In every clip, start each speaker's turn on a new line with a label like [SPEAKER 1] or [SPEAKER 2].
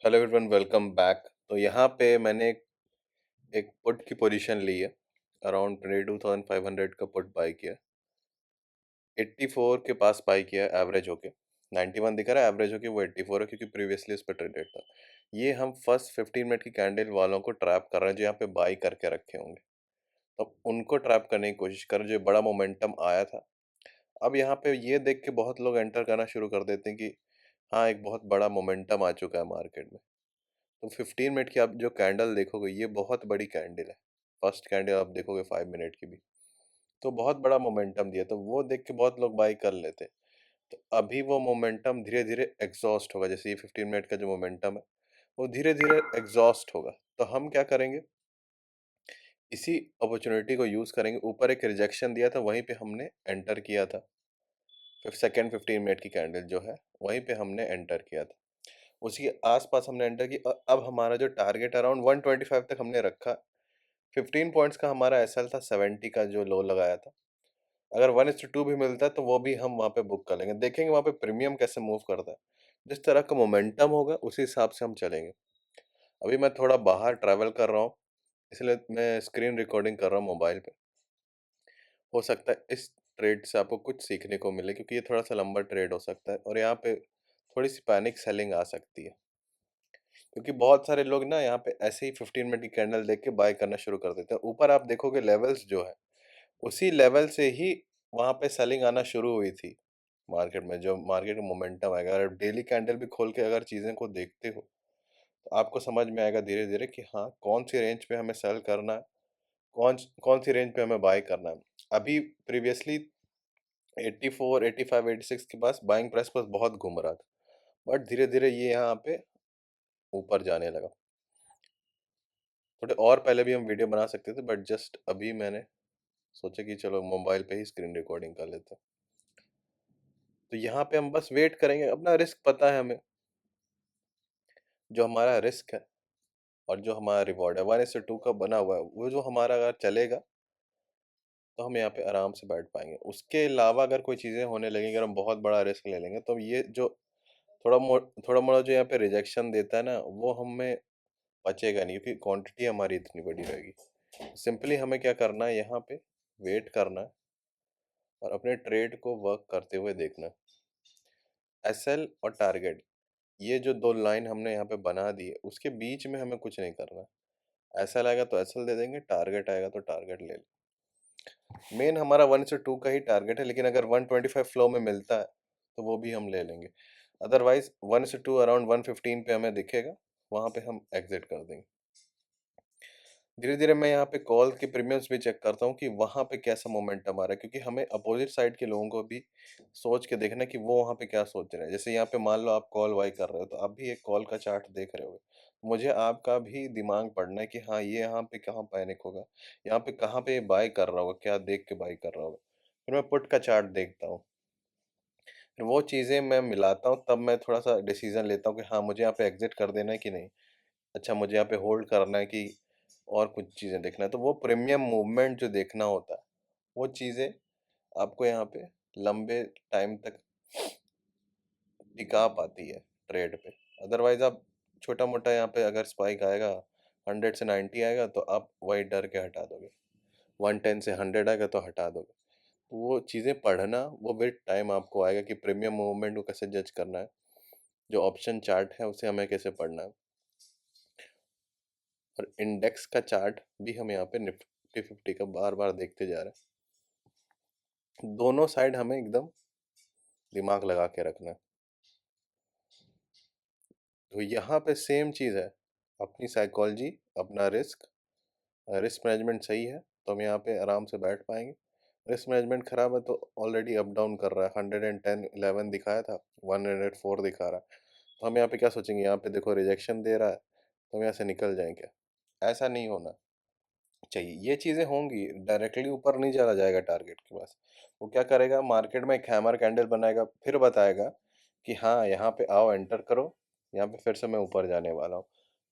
[SPEAKER 1] Hello everyone, welcome back. तो यहाँ पे मैंने एक पुट की पोजीशन ली है। अराउंड 22,500 का पुट बाई किया। 84 के पास बाई किया एवरेज होके। 91 दिखा रहा है, एवरेज होके वो 84 है क्योंकि प्रीवियसली उस पर ट्रेडेड था। ये हम फर्स्ट 15 मिनट की कैंडल वालों को ट्रैप कर रहे हैं जो यहाँ पे बाई करके रखे होंगे। तो उनको ट्रैप करने की कोशिश कर जो बड़ा मोमेंटम आया था। अब यहाँ पे ये देख के बहुत लोग एंटर करना शुरू कर देते हैं कि हाँ, एक बहुत बड़ा मोमेंटम आ चुका है मार्केट में। तो 15 मिनट की आप जो कैंडल देखोगे ये बहुत बड़ी कैंडल है। फर्स्ट कैंडल आप देखोगे 5 मिनट की भी, तो बहुत बड़ा मोमेंटम दिया, तो वो देख के बहुत लोग बाई कर लेते। तो अभी वो मोमेंटम धीरे धीरे एग्जॉस्ट होगा। जैसे ये 15 मिनट का जो मोमेंटम है वो धीरे धीरे एग्जॉस्ट होगा। तो हम क्या करेंगे, इसी अपॉर्चुनिटी को यूज़ करेंगे। ऊपर एक रिजेक्शन दिया था, वहीं पे हमने एंटर किया था। फिर सेकेंड 15 मिनट की कैंडल जो है वहीं पे हमने एंटर किया था। उसी के आसपास हमने एंटर की। अब हमारा जो टारगेट अराउंड 125 तक हमने रखा। 15 पॉइंट्स का हमारा एसएल था, 70 का जो लो लगाया था। अगर 1:2 भी मिलता है तो वो भी हम वहाँ पे बुक कर लेंगे। देखेंगे वहाँ पे प्रीमियम कैसे मूव करता है। जिस तरह का मोमेंटम होगा उसी हिसाब से हम चलेंगे। अभी मैं थोड़ा बाहर ट्रैवल कर रहा हूँ, इसलिए मैं स्क्रीन रिकॉर्डिंग कर रहा हूँ मोबाइल पे। हो सकता है इस ट्रेड से आपको कुछ सीखने को मिले क्योंकि ये थोड़ा सा लंबा ट्रेड हो सकता है और यहाँ पे थोड़ी सी पैनिक सेलिंग आ सकती है। क्योंकि बहुत सारे लोग ना यहाँ पे ऐसे ही 15 मिनट की कैंडल देख के बाय करना शुरू कर देते हैं। ऊपर आप देखोगे लेवल्स जो है उसी लेवल से ही वहाँ पे सेलिंग आना शुरू हुई थी। मार्केट में जो मार्केट में मोमेंटम आएगा, अगर डेली कैंडल भी खोल के अगर चीज़ें को देखते हो तो आपको समझ में आएगा धीरे धीरे कि हाँ, कौन सी रेंज पे हमें सेल करना है, कौन कौन सी रेंज पे हमें बाय करना है। अभी प्रीवियसली 84, 85, 86 के पास बाइंग प्राइस बस बहुत घूम रहा था, बट धीरे धीरे ये यहाँ पे ऊपर जाने लगा। थोड़े और पहले भी हम वीडियो बना सकते थे, बट जस्ट अभी मैंने सोचा कि चलो मोबाइल पे ही स्क्रीन रिकॉर्डिंग कर लेते हैं। तो यहाँ पे हम बस वेट करेंगे। अपना रिस्क पता है हमें, जो हमारा रिस्क है और जो हमारा रिवॉर्ड है 1:2 का बना हुआ है, वो जो हमारा अगर चलेगा तो हम यहाँ पे आराम से बैठ पाएंगे। उसके अलावा अगर कोई चीज़ें होने लगेंगी, अगर हम बहुत बड़ा रिस्क ले लेंगे तो ये जो थोड़ा मोड़ा जो यहाँ पे रिजेक्शन देता है ना, वो हमें बचेगा नहीं क्योंकि क्वांटिटी हमारी इतनी बड़ी रहेगी। सिंपली हमें क्या करना है, यहाँ पे वेट करना है और अपने ट्रेड को वर्क करते हुए देखना है। एसएल और टारगेट, ये जो दो लाइन हमने यहाँ पे बना दी है उसके बीच में हमें कुछ नहीं करना है। एसएल आएगा तो एसएल दे देंगे, टारगेट आएगा तो टारगेट ले लें। मेन हमारा 1:2 का ही टारगेट है, लेकिन अगर 125 फ्लो में मिलता है तो वो भी हम ले लेंगे। अदरवाइज 1:2 अराउंड 115 पे हमें दिखेगा, वहाँ पे हम एग्जिट कर देंगे। धीरे धीरे मैं यहाँ पे कॉल के प्रीमियम्स भी चेक करता हूँ कि वहाँ पे कैसा मोमेंटम आ रहा है, क्योंकि हमें अपोजिट साइड के लोगों को भी सोच के देखना है कि वो वहाँ पे क्या सोच रहे हैं। जैसे यहाँ पे मान लो आप कॉल बाई कर रहे हो तो आप भी एक कॉल का चार्ट देख रहे हो। मुझे आपका भी दिमाग पढ़ना है कि हाँ, ये यहाँ पे कहाँ पैनिक होगा, यहाँ पे कहाँ पे बाई कर रहा होगा, क्या देख के बाई कर रहा होगा। फिर मैं पुट का चार्ट देखता हूँ, फिर वो चीज़ें मैं मिलाता हूँ, तब मैं थोड़ा सा डिसीजन लेता हूँ कि हाँ, मुझे यहाँ पे एग्जिट कर देना है कि नहीं। अच्छा, मुझे यहाँ पे होल्ड करना है कि और कुछ चीज़ें देखना है। तो वो प्रीमियम मूवमेंट जो देखना होता है, वो चीज़ें आपको यहाँ पे लंबे टाइम तक टिका पाती है ट्रेड पे। अदरवाइज आप छोटा मोटा यहाँ पे अगर स्पाइक आएगा, 100 से 90 आएगा तो आप वही डर के हटा दोगे। 110 से 100 आएगा तो हटा दोगे। तो वो चीज़ें पढ़ना, वो विद टाइम आपको आएगा कि प्रीमियम मूवमेंट को कैसे जज करना है, जो ऑप्शन चार्ट है उसे हमें कैसे पढ़ना है। और इंडेक्स का चार्ट भी हम यहाँ पे निफ्टी 50 का बार बार देखते जा रहे हैं। दोनों साइड हमें एकदम दिमाग लगा के रखना है। तो यहाँ पे सेम चीज़ है, अपनी साइकोलॉजी, अपना रिस्क, रिस्क मैनेजमेंट सही है तो हम यहाँ पे आराम से बैठ पाएंगे। रिस्क मैनेजमेंट खराब है तो ऑलरेडी अप डाउन कर रहा है। 110 11 दिखाया था, 104 दिखा रहा है। तो हम यहाँ पे क्या सोचेंगे, यहाँ पे देखो रिजेक्शन दे रहा है तो हम यहाँ से निकल जाएं क्या? ऐसा नहीं होना चाहिए। ये चीज़ें होंगी, डायरेक्टली ऊपर नहीं चला जाएगा टारगेट के पास। वो क्या करेगा, मार्केट में एक हैमर कैंडल बनाएगा, फिर बताएगा कि हाँ, यहाँ पे आओ, एंटर करो, यहाँ पे फिर से मैं ऊपर जाने वाला हूँ।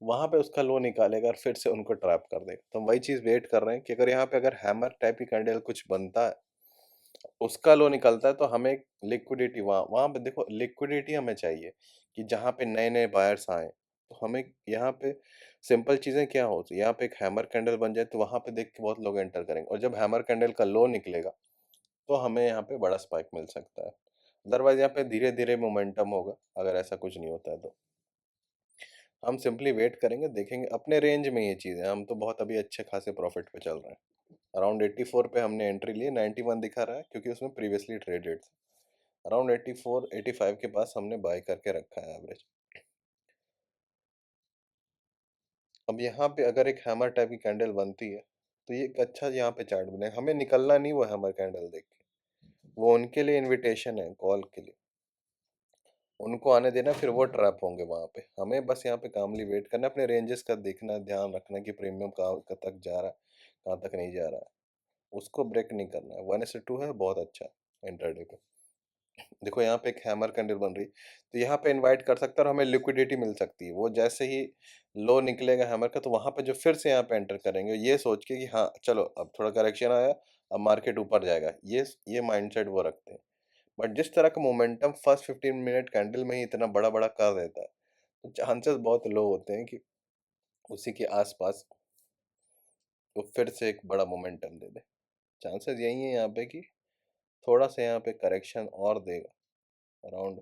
[SPEAKER 1] वहाँ पे उसका लो निकालेगा और फिर से उनको ट्रैप कर देगा। तो हम वही चीज़ वेट कर रहे हैं कि अगर यहाँ पे अगर हैमर टाइप की कैंडल कुछ बनता है, उसका लो निकलता है तो हमें लिक्विडिटी, वहाँ वहाँ पे देखो लिक्विडिटी हमें चाहिए कि जहाँ पे नए नए बायर्स आए। तो हमें यहाँ पे सिंपल चीज़ें क्या होती, यहाँ पे एक हैमर कैंडल बन जाए तो वहाँ पे देख के बहुत लोग एंटर करेंगे, और जब हैमर कैंडल का लो निकलेगा तो हमें यहाँ पे बड़ा स्पाइक मिल सकता है। अदरवाइज यहाँ पे धीरे धीरे मोमेंटम होगा, अगर ऐसा कुछ नहीं होता है तो हम सिंपली वेट करेंगे, देखेंगे अपने रेंज में ये चीज़ है। हम तो बहुत अभी अच्छे खासे प्रॉफिट पे चल रहे हैं। अराउंड 84 पे हमने एंट्री ली, 91 दिखा रहा है क्योंकि उसमें प्रीवियसली ट्रेडेड था। अराउंड 84 85 के पास हमने बाय करके रखा है एवरेज। अब यहाँ पे अगर एक हैमर टाइप की कैंडल बनती है तो ये एक अच्छा यहाँ पे चार्ट बनेगा। हमें निकलना नहीं वो हैमर कैंडल देख के, वो उनके लिए इनविटेशन है, कॉल के लिए, उनको आने देना, फिर वो ट्रैप होंगे वहाँ पे। हमें बस यहाँ पे कामली वेट करना, अपने रेंजेस का देखना, ध्यान रखना कि प्रीमियम कहाँ तक जा रहा है, कहाँ तक नहीं जा रहा है, उसको ब्रेक नहीं करना है। 1:2 है, बहुत अच्छा इंटरडे पे। देखो यहाँ पे एक हैमर कैंडल बन रही, तो यहाँ पे इनवाइट कर सकता है और हमें लिक्विडिटी मिल सकती है। वो जैसे ही लो निकलेगा हैमर का तो वहाँ पे जो फिर से यहाँ पे एंटर करेंगे ये सोच के कि हाँ चलो अब थोड़ा करेक्शन आया, अब मार्केट ऊपर जाएगा, ये माइंडसेट वो रखते हैं। बट जिस तरह का मोमेंटम फर्स्ट 15 मिनट कैंडल में ही इतना बड़ा बड़ा कर देता है, तो चांसेस बहुत लो होते हैं कि उसी के आसपास वो फिर से एक बड़ा मोमेंटम दे दे। चांसेस यही है यहाँ पे कि थोड़ा सा यहाँ पे करेक्शन और देगा। अराउंड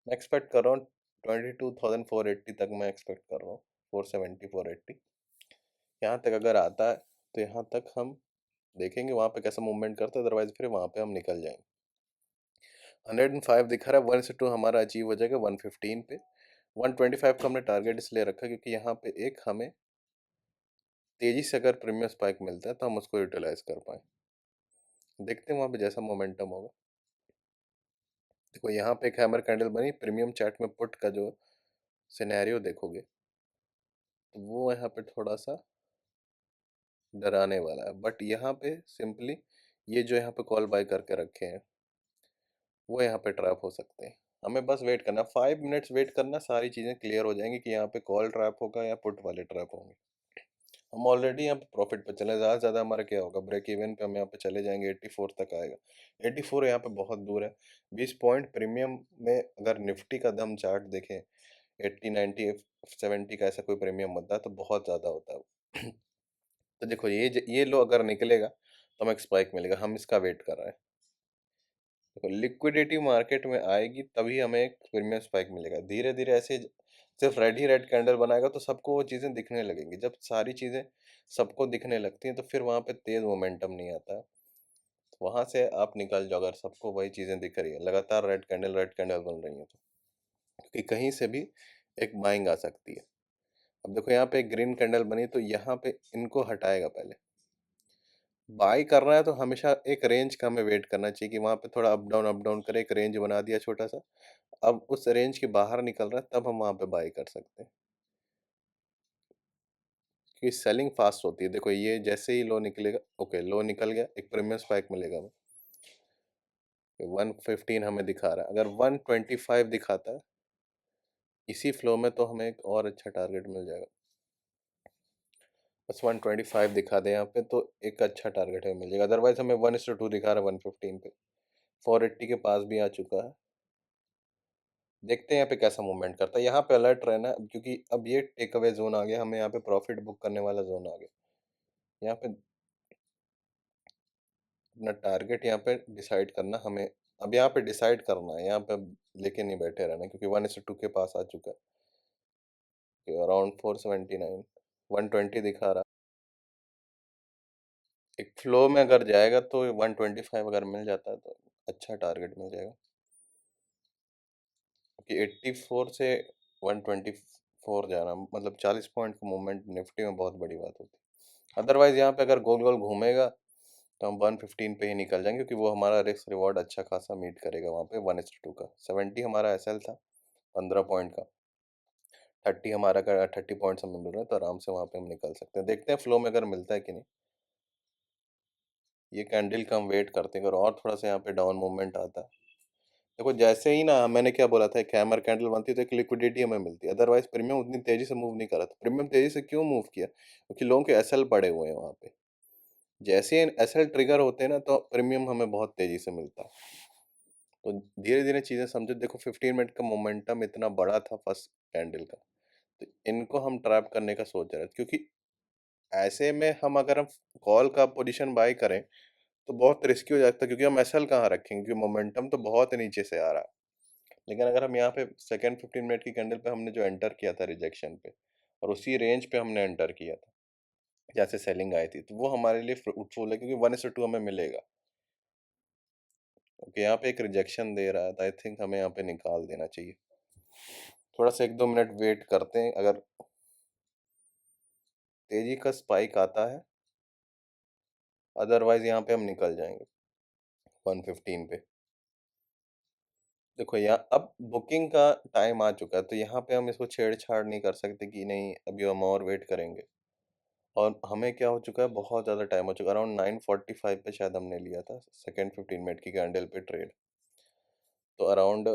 [SPEAKER 1] मैं एक्सपेक्ट कर रहा हूँ 22,480 तक मैं एक्सपेक्ट कर रहा हूँ, 470 480 यहाँ तक अगर आता है तो यहाँ तक हम देखेंगे वहाँ पे कैसा मूवमेंट करता है। अदरवाइज फिर वहाँ पे हम निकल जाएंगे। 105 दिखा रहा है, 1:2 हमारा अचीव हो जाएगा 115 पे। 125 का हमने टारगेट इसलिए रखा क्योंकि यहाँ पे एक हमें तेजी से अगर प्रीमियम स्पाइक मिलता है तो हम उसको यूटिलाइज कर पाए। देखते हैं वहाँ पे जैसा मोमेंटम होगा। देखो यहाँ पे एक हैमर कैंडल बनी, प्रीमियम चार्ट में पुट का जो सिनेरियो देखोगे तो वो यहाँ पे थोड़ा सा डराने वाला है। बट यहाँ पे सिंपली ये जो यहाँ पे कॉल बाय करके रखे हैं वो यहाँ पे ट्रैप हो सकते हैं। हमें बस वेट करना, 5 मिनट्स वेट करना, सारी चीज़ें क्लियर हो जाएंगी कि यहाँ पे कॉल ट्रैप होगा या पुट वाले ट्रैप होंगे। हम ऑलरेडी यहाँ पे प्रॉफिट पे चले, ज़्यादा से ज़्यादा हमारा क्या होगा, ब्रेक इवन पे हम यहाँ पे चले जाएंगे, 84 तक आएगा। 84 यहाँ पे बहुत दूर है। 20 पॉइंट प्रीमियम में अगर निफ्टी का दम चार्ट देखें, 80 90 70 का ऐसा कोई प्रीमियम होता है तो बहुत ज़्यादा होता है। तो देखो ये लो अगर निकलेगा तो हमें एक स्पाइक मिलेगा, हम इसका वेट कर रहे हैं। देखो लिक्विडिटी मार्केट में आएगी तभी हमें एक प्रीमियम स्पाइक मिलेगा। धीरे धीरे ऐसे सिर्फ रेड ही रेड कैंडल बनाएगा तो सबको वो चीज़ें दिखने लगेंगी। जब सारी चीज़ें सबको दिखने लगती हैं तो फिर वहाँ पे तेज़ मोमेंटम नहीं आता है। तो वहाँ से आप निकल जाओ अगर सबको वही चीज़ें दिख रही है, लगातार रेड कैंडल बन रही है तो, क्योंकि कहीं से भी एक बाइंग आ सकती है। अब देखो यहाँ पे एक ग्रीन कैंडल बनी तो यहाँ पे इनको हटाएगा पहले। बाई करना है तो हमेशा एक रेंज का हमें वेट करना चाहिए कि वहाँ पे थोड़ा अप डाउन करे, एक रेंज बना दिया छोटा सा। अब उस रेंज के बाहर निकल रहा है तब हम वहाँ पे बाई कर सकते हैं, क्योंकि सेलिंग फास्ट होती है। देखो ये जैसे ही लो निकलेगा, ओके लो निकल गया, एक प्रीमियम स्पाइक मिलेगा हमें। 115 हमें दिखा रहा है, अगर 125 दिखाता है इसी फ्लो में तो हमें एक और अच्छा टारगेट मिल जाएगा। बस 125 दिखा दे यहाँ पे तो एक अच्छा टारगेट है मिल जाएगा। अदरवाइज हमें 1:2 दिखा रहा है 115 पे, 480 के पास भी आ चुका है। देखते हैं यहाँ पे कैसा मूवमेंट करता है। यहाँ पे अलर्ट रहना क्योंकि अब ये टेक अवे जोन आ गया, हमें यहाँ पे प्रॉफिट बुक करने वाला जोन आ गया। यहाँ पे अपना टारगेट यहाँ पे डिसाइड करना हमें, अब यहाँ पे डिसाइड करना है, यहाँ पे अब लेके नहीं बैठे रहना क्योंकि 1:2 के पास आ चुका है। अराउंड 479 120 दिखा रहा है। एक फ्लो में अगर जाएगा तो 125 अगर मिल जाता है तो अच्छा टारगेट मिल जाएगा, क्योंकि 84 से 124 जाना मतलब 40 पॉइंट का मूवमेंट निफ्टी में बहुत बड़ी बात होती है। अदरवाइज यहाँ पे अगर गोल गोल घूमेगा तो हम 115 पे ही निकल जाएंगे, क्योंकि वो हमारा रिस्क रिवॉर्ड अच्छा खासा मीट करेगा वहाँ पे 1:2 का। 70 हमारा एसएल था 15 पॉइंट का, 30 हमारा का 30 पॉइंट्स हमें मिल रहा है तो आराम से वहाँ पे हम निकल सकते हैं। देखते हैं फ्लो में अगर मिलता है कि नहीं। ये कैंडल का हम वेट करते हैं, अगर और थोड़ा सा यहाँ पे डाउन मूवमेंट आता है। देखो जैसे ही ना मैंने क्या बोला था, एक हैमर कैंडल बनती है तो एक लिक्विडिटी हमें मिलती है। अदरवाइज प्रीमियम उतनी तेजी से मूव नहीं करा था। प्रीमियम तेजी से क्यों मूव किया, क्योंकि लोगों के एसएल पड़े हुए हैं वहाँ पे। जैसे ही एसएल ट्रिगर होते हैं ना तो प्रीमियम हमें बहुत तेजी से मिलता है। तो धीरे धीरे चीज़ें समझो। देखो 15 मिनट का मोमेंटम इतना बड़ा था फर्स्ट कैंडल का, तो इनको हम ट्रैप करने का सोच रहे थे, क्योंकि ऐसे में हम कॉल का पोजीशन बाय करें तो बहुत रिस्की हो जाता है, क्योंकि हम एसएल कहाँ रखेंगे, क्योंकि मोमेंटम तो बहुत नीचे से आ रहा है। लेकिन अगर हम यहाँ पे सेकंड 15 मिनट की कैंडल पे हमने जो एंटर किया था रिजेक्शन पे, और उसी रेंज पे हमने एंटर किया था जैसे सेलिंग आई थी, तो वो हमारे लिए फ्रूटफुल है, क्योंकि 1:2 हमें मिलेगा। ओके, यहाँ पे एक रिजेक्शन दे रहा है, तो आई थिंक हमें यहाँ पे निकाल देना चाहिए। थोड़ा सा 1-2 मिनट वेट करते हैं, अगर तेजी का स्पाइक आता है, अदरवाइज यहाँ पे हम निकल जाएंगे 115 पे। देखो यहाँ अब बुकिंग का टाइम आ चुका है, तो यहाँ पे हम इसको छेड़छाड़ नहीं कर सकते कि नहीं अभी हम और वेट करेंगे। और हमें क्या हो चुका है, बहुत ज़्यादा टाइम हो चुका है, अराउंड 9:45 पे शायद हमने लिया था सेकेंड 15 मिनट की कैंडल पे ट्रेड। तो अराउंड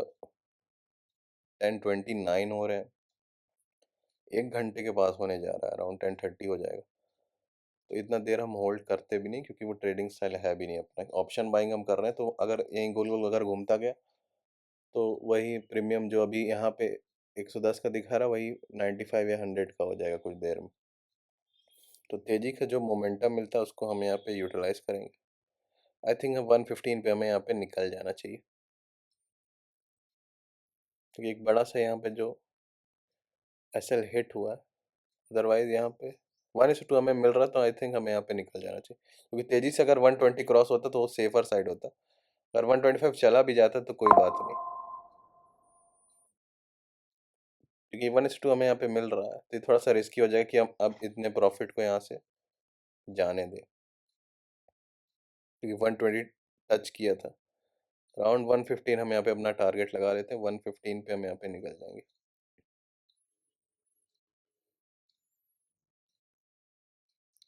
[SPEAKER 1] 10:29 हो रहे हैं, 1 घंटे के पास होने जा रहा है, अराउंड 10:30 हो जाएगा। तो इतना देर हम होल्ड करते भी नहीं, क्योंकि वो ट्रेडिंग स्टाइल है भी नहीं अपना। ऑप्शन बाइंग हम कर रहे हैं, तो अगर यहीं गोल गोल अगर घूमता गया तो वही प्रीमियम जो अभी यहाँ पे 110 का दिखा रहा, वही 95 या 100 का हो जाएगा कुछ देर में। तो तेजी का जो मोमेंटम मिलता है उसको हम यहाँ पे यूटिलाइज करेंगे। आई थिंक 115 पे हमें यहाँ पे निकल जाना चाहिए, क्योंकि एक बड़ा सा यहाँ पे जो एसएल हिट हुआ है। अदरवाइज यहाँ पे 1:2 हमें मिल रहा, तो आई थिंक हमें यहाँ पे निकल जाना चाहिए, क्योंकि तेजी से अगर 120 क्रॉस होता तो वो सेफर साइड होता। अगर 125 चला भी जाता तो कोई बात नहीं, क्योंकि 1:2 हमें यहाँ पे मिल रहा है, तो ये थोड़ा सा रिस्की हो जाएगा कि हम अब इतने प्रॉफिट को यहाँ से जाने दें, क्योंकि 120 टच किया था। अराउंड 115 हम यहाँ पे अपना टारगेट लगा लेते हैं, 115 पे हम यहाँ पे निकल जाएंगे।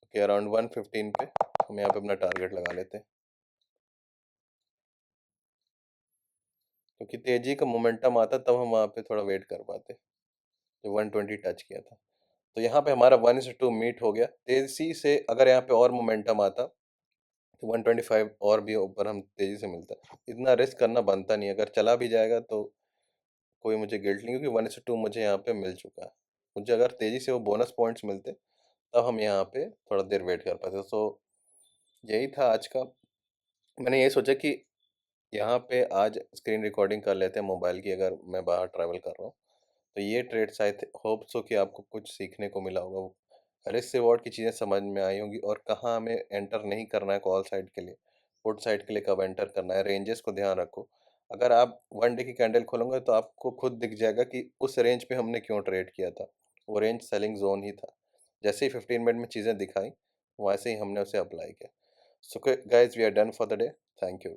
[SPEAKER 1] ओके, अराउंड 115 पे हम यहाँ पे अपना टारगेट लगा लेते हैं, क्योंकि तेजी का मोमेंटम आता तब हम वहाँ पे थोड़ा वेट कर पाते, जो 120 टच किया था। तो यहाँ पे हमारा 1:2 मीट हो गया। तेजी से अगर यहाँ पे और मोमेंटम आता तो 125 और भी ऊपर हम तेजी से मिलता। इतना रिस्क करना बनता नहीं, अगर चला भी जाएगा तो कोई मुझे गिल्ट नहीं, क्योंकि 1:2 मुझे यहाँ पे मिल चुका है। मुझे अगर तेजी से वो बोनस पॉइंट्स मिलते तब हम यहाँ पे थोड़ा देर वेट कर पाते। तो यही था आज का। मैंने ये सोचा कि यहाँ पे आज स्क्रीन रिकॉर्डिंग कर लेते हैं मोबाइल की, अगर मैं बाहर ट्रैवल कर रहा हूँ। तो ये ट्रेड्स आई होप सो कि आपको कुछ सीखने को मिला होगा, रिस्क रिवॉर्ड की चीज़ें समझ में आई होंगी, और कहाँ हमें एंटर नहीं करना है कॉल साइड के लिए, पुट साइड के लिए कब एंटर करना है, रेंजेस को ध्यान रखो। अगर आप 1 डे की कैंडल खोलोगे तो आपको खुद दिख जाएगा कि उस रेंज पे हमने क्यों ट्रेड किया था, वो रेंज सेलिंग जोन ही था। जैसे ही 15 मिनट में चीज़ें दिखाई, वैसे ही हमने उसे अप्लाई किया। So guys, we are done for the day. Thank you.